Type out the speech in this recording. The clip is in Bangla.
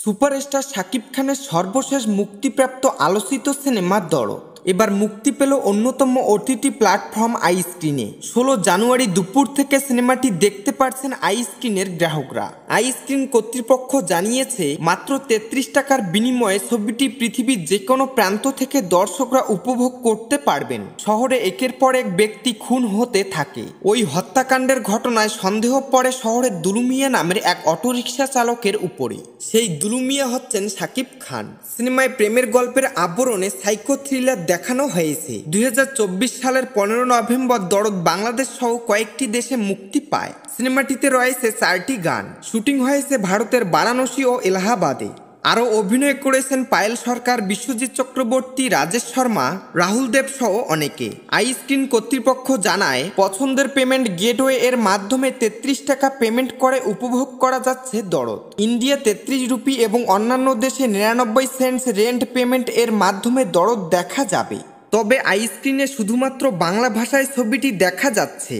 সুপারস্টার শাকিব খানের সর্বশেষ মুক্তিপ্রাপ্ত আলোচিত সিনেমা দরদ এবার মুক্তি পেল অন্যতম ওটিটি প্ল্যাটফর্ম আই স্ক্রিনে। 16 জানুয়ারি দুপুর থেকে সিনেমাটি দেখতে পারছেন আই স্ক্রিনের গ্রাহকরা। আই স্ক্রিন কর্তৃপক্ষ জানিয়েছে, মাত্র 33 টাকার বিনিময়ে ছবিটি পৃথিবীর যে কোনো প্রান্ত থেকে দর্শকরা উপভোগ করতে পারবেন। শহরে একের পর এক ব্যক্তি খুন হতে থাকে। ওই হত্যাকাণ্ডের ঘটনায় সন্দেহ পড়ে শহরের দুলু মিয়া নামের এক অটোরিকশা চালকের উপরে। সেই দুলু মিয়া হচ্ছেন শাকিব খান। সিনেমায় প্রেমের গল্পের আবরণে সাইকো থ্রিলার দেখানো হয়েছে। 2024 সালের 15 নভেম্বর দরদ বাংলাদেশ সহ কয়েকটি দেশে মুক্তি পায়। সিনেমাটিতে রয়েছে 4টি গান। শুটিং হয়েছে ভারতের বারাণসী ও এলাহাবাদে। আরও অভিনয় করেছেন পায়েল সরকার, বিশ্বজিৎ চক্রবর্তী, রাজেশ শর্মা, রাহুল দেব সহ অনেকে। আই স্ক্রিন কর্তৃপক্ষ জানায়, পছন্দের পেমেন্ট গেটওয়ে এর মাধ্যমে 33 টাকা পেমেন্ট করে উপভোগ করা যাচ্ছে দরদ। ইন্ডিয়া 33 রুপি এবং অন্যান্য দেশে 99 সেন্টস রেন্ট পেমেন্ট এর মাধ্যমে দরদ দেখা যাবে। তবে আই স্ক্রিনে শুধুমাত্র বাংলা ভাষায় ছবিটি দেখা যাচ্ছে।